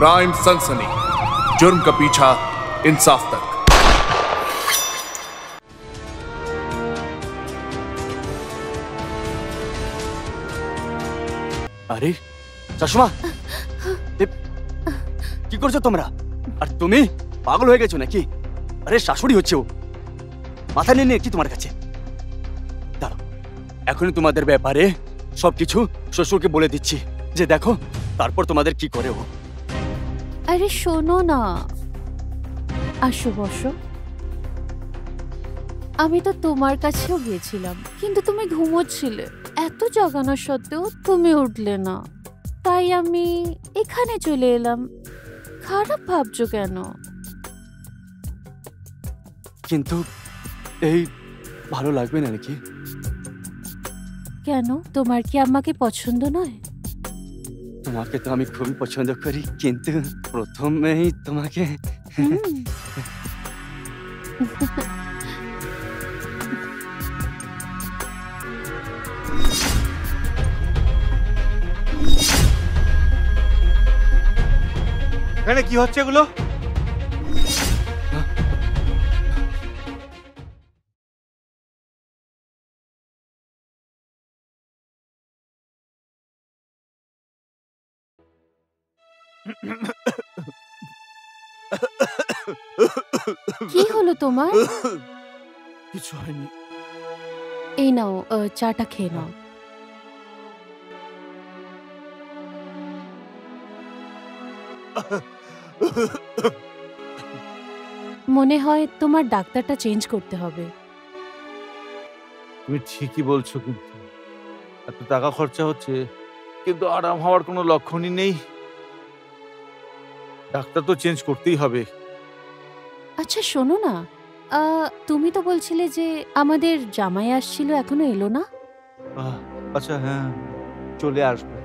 Crime सनसनी, जुर्म का पीछा इंसाफ तक। আরে চশমা, কি করছো তোমরা? আর তুমি পাগল হয়ে গেছো নাকি? আরে শাশুড়ি হচ্ছে ও, মাথা নিয়ে নিয়ে কি তোমার কাছে? দাঁড়াও, এখনই তোমাদের ব্যাপারে সবকিছু শ্বশুরকে বলে দিচ্ছি, যে দেখো তারপর তোমাদের কি করে ও। আরে শোনো না, আসো বসো। আমি তো তোমার কাছেও গিয়েছিলাম, কিন্তু তুমি ঘুমোচ্ছিলে। এত জাগানো সত্ত্বেও তুমি উঠলে না, তাই আমি এখানে চলে এলাম। খারাপ ভাবছো কেন? কিন্তু এই ভালো লাগবে না নাকি? কেন, তোমার কি আমাকে পছন্দ নয়? তোমাকে তো আমি খুবই পছন্দ করি, কিন্তু প্রথমেই তোমাকে এখানে কি হচ্ছে এগুলো? কি হলো তোমার? কিছু হয়নি। এই নাও, চাটা খেয়ে নাও। মনে হয় তোমার ডাক্তারটা চেঞ্জ করতে হবে। তুমি ঠিকই বলছো, কিন্তু এত টাকা খরচা হচ্ছে, কিন্তু আরাম হওয়ার কোনো লক্ষণই নেই। ডাক্তার তো চেঞ্জ করতেই হবে। আচ্ছা শোনো না, তুমি তো বলছিলে যে আমাদের জামাই আসছিল, এখনো এলো না। আচ্ছা হ্যাঁ, চলে আসবে,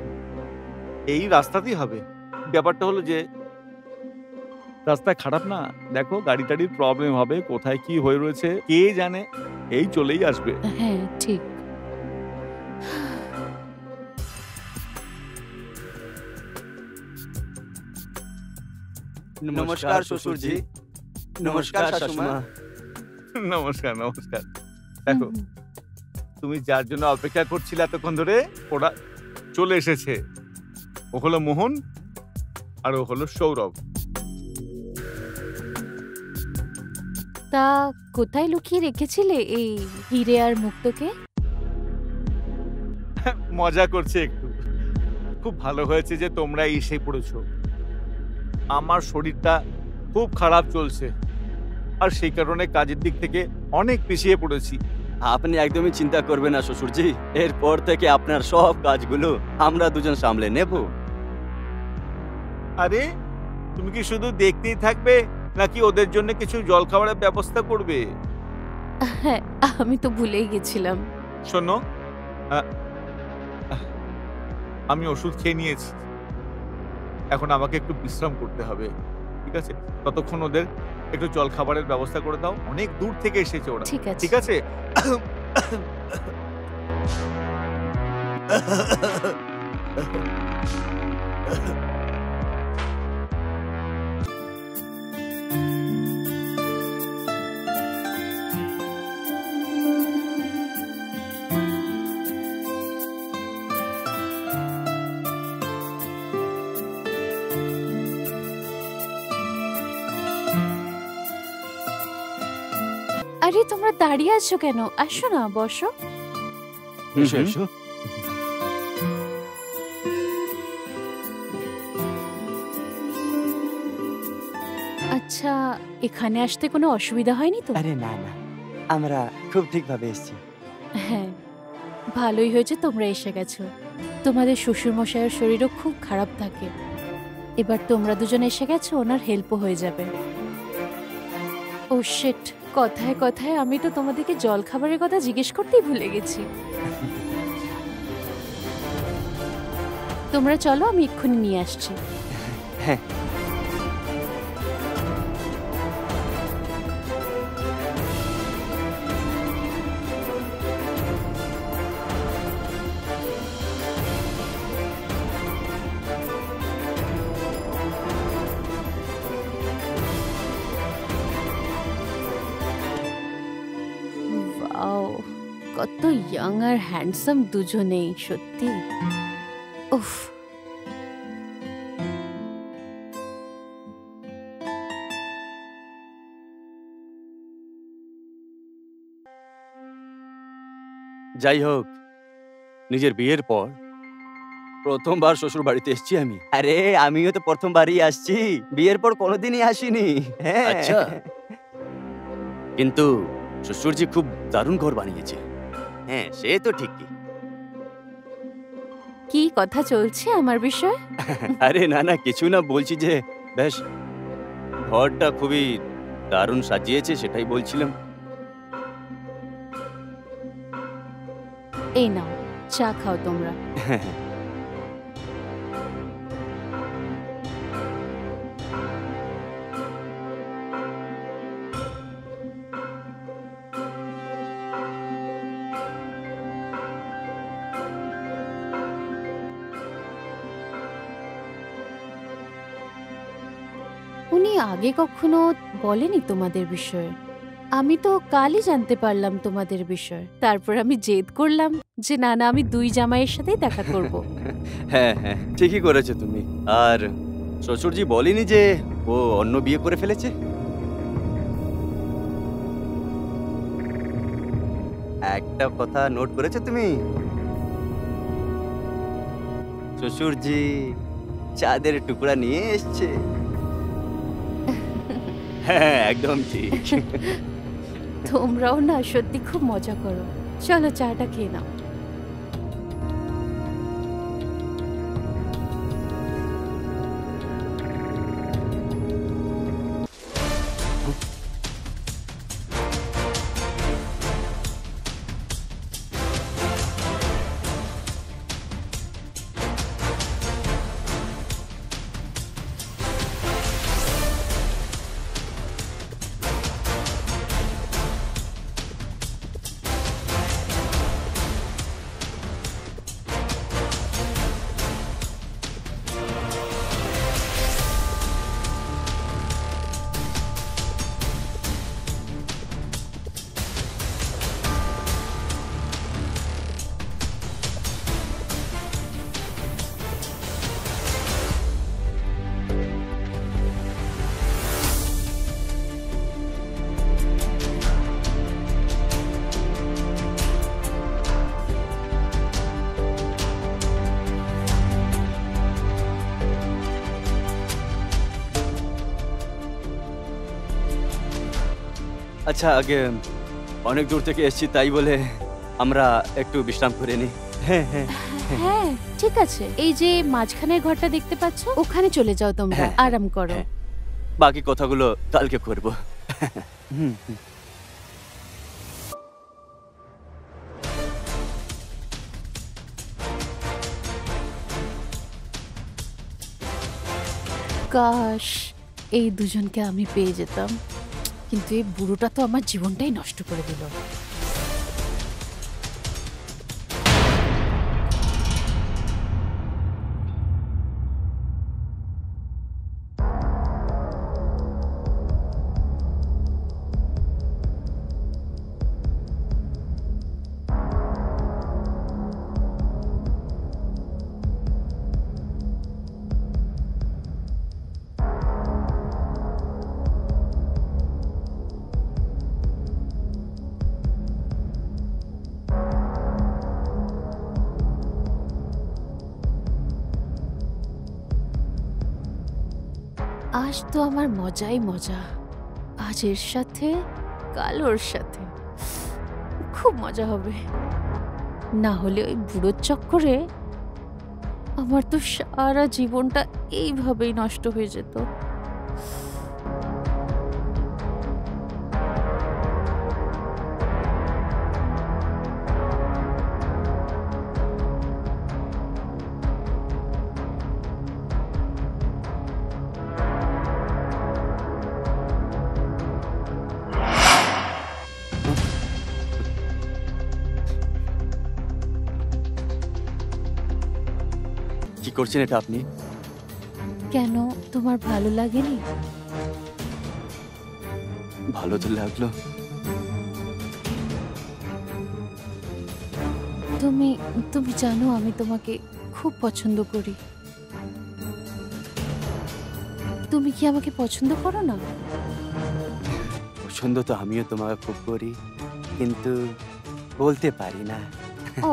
এই রাস্তাতেই হবে। ব্যাপারটা হলো যে রাস্তায় খারাপ না, দেখো গাড়ি টাড়ির প্রবলেম হবে, কোথায় কি হয়ে রয়েছে কে জানে, এই চলেই আসবে। হ্যাঁ ঠিক। নমস্কার শ্বশুরজি। নমস্কার শাশুমা। নমস্কার নমস্কার। দেখো তুমি যার জন্য অপেক্ষা করছিলে এতক্ষণ ধরে, ওরা চলে এসেছে। ও হলো মোহন আর ও হলো সৌরভ। তা কোথায় লুকিয়ে রেখেছিলে এই হিরে আর মুক্তকে? মজা করছে একটু। খুব ভালো হয়েছে যে তোমরা এসে পড়েছো। আমার শরীরটা খুব খারাপ চলছে, আর সেই কারণে কাজের দিক থেকে অনেক পিছিয়ে পড়েছি। আপনি একদমই চিন্তা করবেন না শ্বশুরজি, এরপর থেকে আপনার সব কাজগুলো আমরা দুজন সামলে নেব। আরে তুমি কি শুধু দেখতেই থাকবে, নাকি ওদের জন্য কিছু জলখাবারের ব্যবস্থা করবে? হ্যাঁ, আমি তো ভুলেই গেছিলাম। শোনো, আমি ওষুধ খেয়ে নিয়েছি, এখন আমাকে একটু বিশ্রাম করতে হবে, ঠিক আছে? ততক্ষণ ওদের একটু জল খাবারের ব্যবস্থা করে দাও, অনেক দূর থেকে এসেছে ওরা। ঠিক আছে। ঠিক আছে। আরে তোমরা দাঁড়িয়ে আছো কেন? আসো না, বসো। এসো এসো। আচ্ছা, এখানে আসতে কোনো অসুবিধা হয়নি তো? আরে না না, আমরা খুব ঠিকভাবে এসেছি। হ্যাঁ, ভালোই হয়েছে তোমরা এসে গেছো। তোমাদের শ্বশুর মশাইয়ের শরীরও খুব খারাপ থাকে, এবার তোমরা দুজন এসে গেছো, ওনার হেল্পও হয়ে যাবে। ও শিট, কথায় কথায় আমি তো তোমাদেরকে জল খাবারের কথা জিজ্ঞেস করতেই ভুলে গেছি। তোমরা চলো, আমি এক্ষুনি নিয়ে আসছি। হ্যাঁ। কত ইয়াং আর হ্যান্ডসাম দুজনেই, সত্যি। উফ, যাই হোক, নিজের বিয়ের পর প্রথমবার শ্বশুর বাড়িতে এসেছি আমি। আরে আমিও তো প্রথমবারই আসছি, বিয়ের পর কোনোদিনই আসিনি। হ্যাঁ। আচ্ছা, কিন্তু শ্বশুরজি খুব দারুণ ঘর বানিয়েছে। হ্যাঁ, সে তো ঠিকই। কি কথা চলছে আমার বিষয়? আরে না না, কিছু না, বলছি যে বেশ ঘরটা খুবই দারুণ সাজিয়েছে, সেটাই বলছিলাম। এই নাও, চা খাও তোমরা। উনি আগে কখনো বলেনি তোমাদের বিষয়ে। আমি তো কালই জানতে পারলাম তোমাদের বিষয়। তারপর আমি জেদ করলাম যে না না, আমি দুই জামাইয়ের সাথেই দেখা করব। হ্যাঁ হ্যাঁ, ঠিকই করেছো তুমি। আর শ্বশুরজি বলেনি যে ও অন্য বিয়ে করে ফেলেছে? একটা কথা নোট করেছো তুমি? শ্বশুরজি চাঁদের টুকরা নিয়ে এসছে। হ্যাঁ, একদম ঠিক। তোমরাও না সত্যি খুব মজা করো। চলো চাটা খেয়ে নাও। আচ্ছা, আগে অনেক দূর থেকে এসেছি, তাই বলে আমরা একটু বিশ্রাম করে নিই। হ্যাঁ হ্যাঁ, হ্যাঁ ঠিক আছে, এই যে মাঝখানের ঘরটা দেখতে পাচ্ছ, ওখানে চলে যাও তোমরা, হ্যাঁ, আরাম করো। হ্যাঁ। বাকি কথাগুলো কালকে করব। কাশ এই দুজনকে আমি পেয়ে যেতাম, কিন্তু এই বুড়োটা তো আমার জীবনটাই নষ্ট করে দিল। আজ তো আমার মজাই মজা, আজ এর সাথে কাল ওর সাথে, খুব মজা হবে। না হলে ওই বুড়োর চক্করে আমার তো সারা জীবনটা এইভাবেই নষ্ট হয়ে যেত। কি করছেন এটা আপনি? কেন, তোমার ভালো লাগেনি? ভালো তো লাগলো, তুমি তুমি জানো আমি তোমাকে খুব পছন্দ করি। তুমি কি আমাকে পছন্দ করো না? পছন্দ তো আমিও তোমাকে খুব করি, কিন্তু বলতে পারি না। ও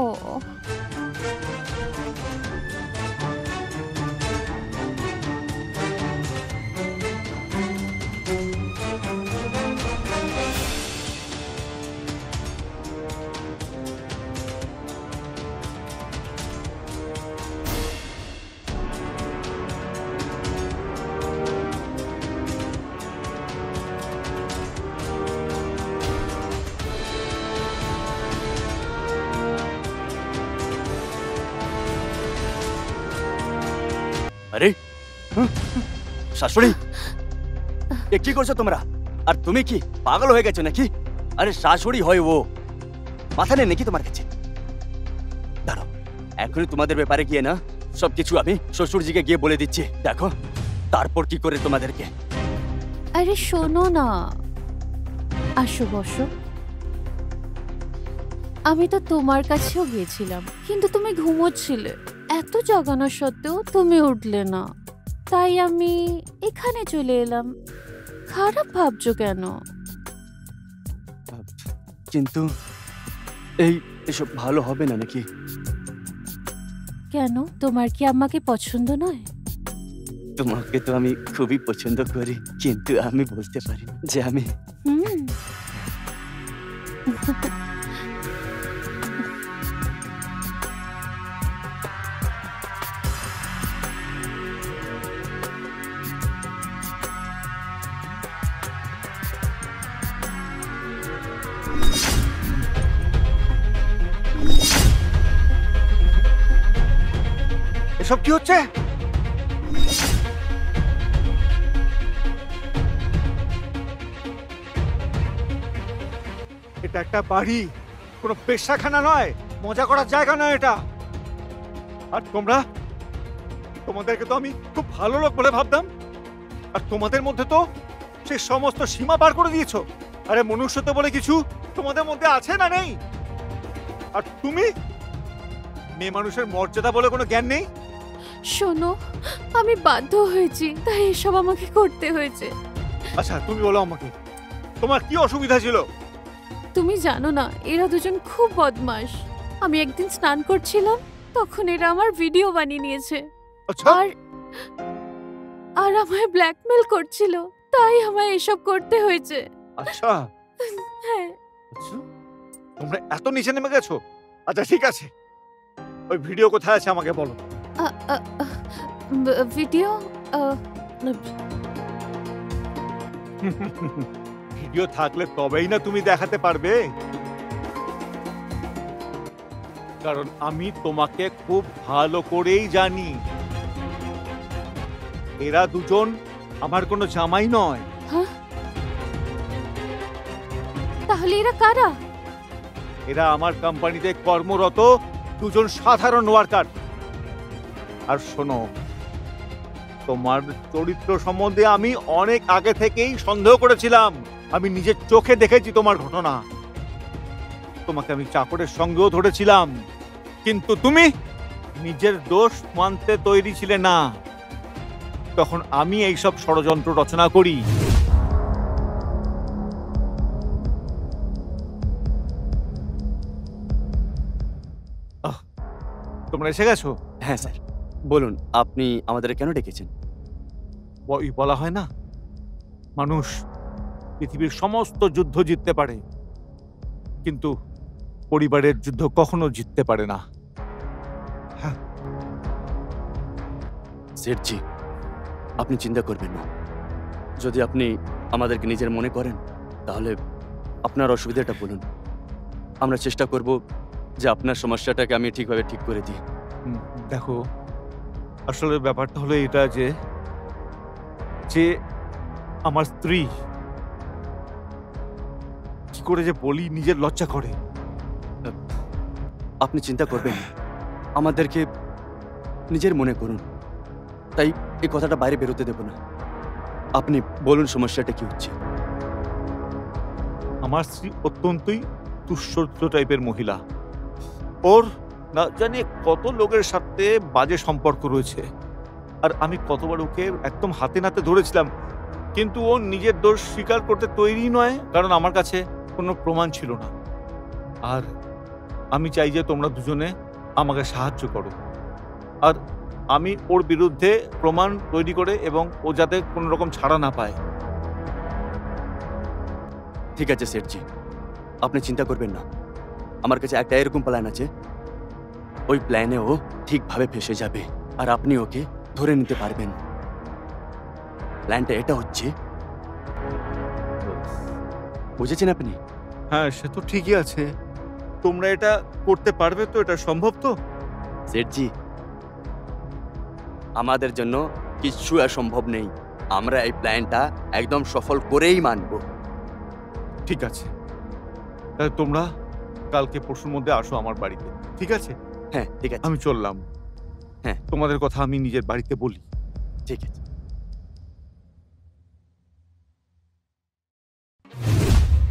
আরে শাশুড়ি, এ কি করছো তোমরা? আর তুমি কি পাগল হয়ে গেছো নাকি? আরে শাশুড়ি হয় ও, মাথা নেই নাকি তোমার কাছে? দাঁড়াও, এখনই তোমাদের ব্যাপারে গিয়ে না সবকিছু আমি শ্বশুরজিকে গিয়ে বলে দিচ্ছি। দেখো তারপর কি করে তোমাদেরকে। আরে শোনো না, আসো বসো। আমি তো তোমার কাছেও গিয়েছিলাম, কিন্তু তুমি ঘুমোচ্ছিলে। এত জাগানো সত্ত্বেও তুমি উঠলে না, তাই আমি এখানে চলে এলাম। খারাপ ভাবছো কেন? কিন্তু এসব ভালো হবে না নাকি? কেন, তোমার কি আমাকে পছন্দ নয়? তোমাকে তো আমি খুবই পছন্দ করি, কিন্তু আমি বলতে পারি না যে আমি। হুম এসব কি হচ্ছে? এটা একটা বাড়ি, কোনো পেশাখানা নয়, মজা করার জায়গা নয় এটা। আর তোমাদেরকে তো আমি খুব ভালো লোক বলে ভাবতাম, আর তোমাদের মধ্যে তো সে সমস্ত সীমা পার করে দিয়েছো। আরে মনুষ্যত্ব বলে কিছু তোমাদের মধ্যে আছে না নেই? আর তুমি, মেয়ে মানুষের মর্যাদা বলে কোনো জ্ঞান নেই। শোনো, আমি বাধ্য হয়েছি, তাই এসব আমাকে করতে হয়েছে। আচ্ছা তুমি বলো আমাকে, তোমার কি অসুবিধা ছিল? তুমি জানো না, এরা দুজন খুব বদমাশ। আমি একদিন স্নান করছিলাম, তখন এরা আমার ভিডিও বানিয়ে নিয়েছে। আচ্ছা, আর আমায় ব্ল্যাকমেল করছিল, তাই আমায় এসব করতে হয়েছে। আচ্ছা হ্যাঁ। আচ্ছা, তোমরা এত নিচে নেমে গেছো? আচ্ছা ঠিক আছে, ওই ভিডিও কোথায় আছে আমাকে বলো। ভিডিও ভিডিও থাকলে তবেই না তুমি দেখাতে পারবে, কারণ আমি তোমাকে খুব ভালো করেই জানি। এরা দুজন আমার কোনো জামাই নয়। তাহলে এরা কারা? এরা আমার কোম্পানিতে কর্মরত দুজন সাধারণ ওয়ার্কার। আর শোনো, তোমার চরিত্র সম্বন্ধে আমি অনেক আগে থেকেই সন্দেহ করেছিলাম। আমি নিজের চোখে দেখেছি তোমার ঘটনা। তোমাকে আমি চাকরের সঙ্গেও ধরেছিলাম, কিন্তু তুমি নিজের দোষ মানতে তৈরি ছিলে না। তখন আমি এইসব ষড়যন্ত্র রচনা করি। তোমরা এসে গেছো? হ্যাঁ স্যার, বলুন আপনি আমাদের কেন ডেকেছেন? ওই বলা হয় না, মানুষ পৃথিবীর সমস্ত যুদ্ধ জিততে পারে, কিন্তু পরিবারের যুদ্ধ কখনো জিততে পারে না। সেঠজি, আপনি চিন্তা করবেন না। যদি আপনি আমাদেরকে নিজের মনে করেন, তাহলে আপনার অসুবিধাটা বলুন। আমরা চেষ্টা করব যে আপনার সমস্যাটাকে আমি ঠিকভাবে ঠিক করে দিই। দেখো, আসলে ব্যাপারটা হলো এটা যে যে আমার স্ত্রী, কি করে যে বলি, নিজের লজ্জা করে। আপনি চিন্তা করবেন না, আমাদেরকে নিজের মনে করুন, তাই এই কথাটা বাইরে বেরোতে দেব না। আপনি বলুন সমস্যাটা কি হচ্ছে। আমার স্ত্রী অত্যন্তই দুশ্চরিত্র টাইপের মহিলা। ওর না জানি কত লোকের সাথে বাজে সম্পর্ক রয়েছে, আর আমি কতবার ওকে একদম হাতে নাতে ধরেছিলাম, কিন্তু ও নিজের দোষ স্বীকার করতে তৈরি নয়, কারণ আমার কাছে কোনো প্রমাণ ছিল না। আর আমি চাই যে তোমরা দুজনে আমাকে সাহায্য করো, আর আমি ওর বিরুদ্ধে প্রমাণ তৈরি করে এবং ও যাতে কোনো রকম ছাড়া না পায়। ঠিক আছে সেঠজি, আপনি চিন্তা করবেন না। আমার কাছে একটা এরকম প্ল্যান আছে, ওই প্ল্যানে ও ঠিকভাবে ফেসে যাবে আর আপনি ওকে ধরে নিতে পারবেন। প্ল্যানটা এটা হচ্ছে, বুঝেছেন আপনি? হ্যাঁ, সে তো ঠিকই আছে। তোমরা এটা করতে পারবে তো? এটা সম্ভব তো? সেঠজি, আমাদের জন্য কিচ্ছু অসম্ভব নেই। আমরা এই প্ল্যানটা একদম সফল করেই মানব। ঠিক আছে, তাহলে তোমরা কালকে পরশুর মধ্যে আসো আমার বাড়িতে, ঠিক আছে? হ্যাঁ ঠিক আছে। আমি চললাম। হ্যাঁ। তোমাদের কথা আমি নিজের বাড়িতে বলি। ঠিক আছে।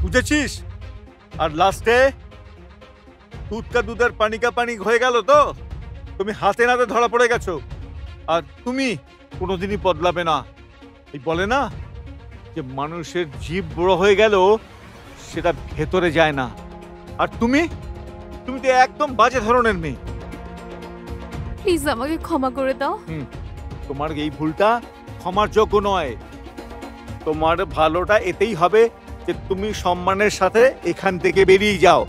বুঝেছিস? আর লাস্টে দুধ কা দুধ আর পানি কা পানি হয়ে গেল তো? তুমি হাতে নাতে ধরা পড়ে গেছো, আর তুমি কোনোদিনই বদলাবে না। এই বলে না যে মানুষের জীব বড় হয়ে গেল সেটা ভেতরে যায় না, আর তুমি তুমি তো একদম বাজে ধরনের মেয়ে। প্লিজ আমাকে ক্ষমা করে দাও। তোমার এই ভুলটা ক্ষমার যোগ্য নয়। তোমার ভালোটা এতেই হবে যে তুমি সম্মানের সাথে এখান থেকে বেরিয়ে যাও,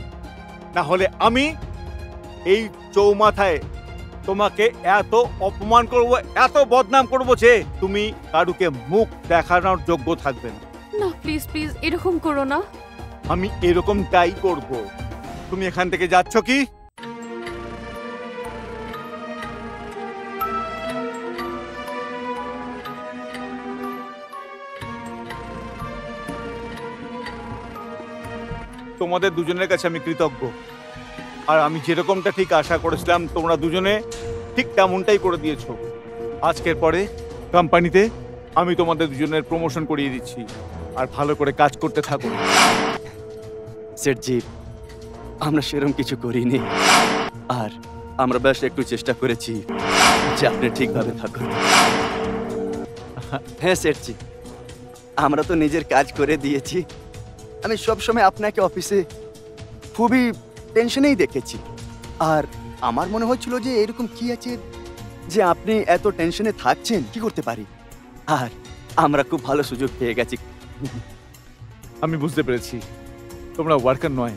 না হলে আমি এই চৌমাথায় তোমাকে এত অপমান করব, এত বদনাম করব যে তুমি কারুকে মুখ দেখানোর যোগ্য থাকবে না। না প্লিজ প্লিজ এরকম করো না। আমি এরকমটাই করব। তুমি এখান থেকে যাচ্ছ কি? তোমাদের দুজনের কাছে আমি কৃতজ্ঞ, আর আমি যেরকমটা ঠিক আশা করেছিলাম তোমরা দুজনে ঠিক তেমনটাই করে দিয়েছো। আজকের পরে কোম্পানিতে আমি তোমাদের দুজনের প্রমোশন করিয়ে দিচ্ছি, আর ভালো করে কাজ করতে থাকো। সেঠজি, আমরা সেরকম কিছু করিনি, আর আমরা বেশ একটু চেষ্টা করেছি যে আপনি ঠিকভাবে থাকুন। হ্যাঁ সেঠজি, আমরা তো নিজের কাজ করে দিয়েছি। আমি সবসময় আপনাকে অফিসে খুবই টেনশনেই দেখেছি, আর আমার মনে হচ্ছিল যে এরকম কি আছে যে আপনি এত টেনশনে থাকছেন, কি করতে পারি। আর আমরা খুব ভালো সুযোগ পেয়ে গেছি। আমি বুঝতে পেরেছি তোমরা ওয়ার্কার নয়।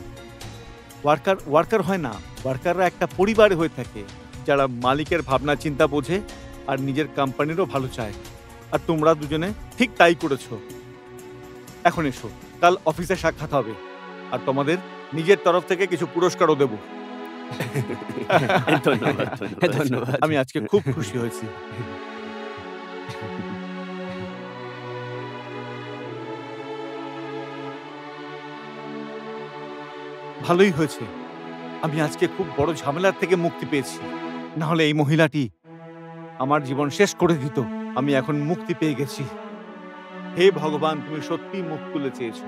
ওয়ার্কার হয় না, ওয়ার্কাররা একটা পরিবার হয়ে থাকে যারা মালিকের ভাবনা চিন্তা বোঝে আর নিজের কোম্পানিরও ভালো চায়, আর তোমরা দুজনে ঠিক তাই করেছো। এখন এসো, কাল অফিসে সাক্ষাৎ হবে, আর তোমাদের নিজের তরফ থেকে কিছু পুরস্কারও দেব। ধন্যবাদ ধন্যবাদ। আমি আজকে খুব খুশি হয়েছি। ভালোই হয়েছে, আমি আজকে খুব বড় ঝামেলার থেকে মুক্তি পেয়েছি। না হলে এই মহিলাটি আমার জীবন শেষ করে দিত। আমি এখন মুক্তি পেয়ে গেছি। হে ভগবান, তুমি সত্যি মুখ তুলে চেয়েছো।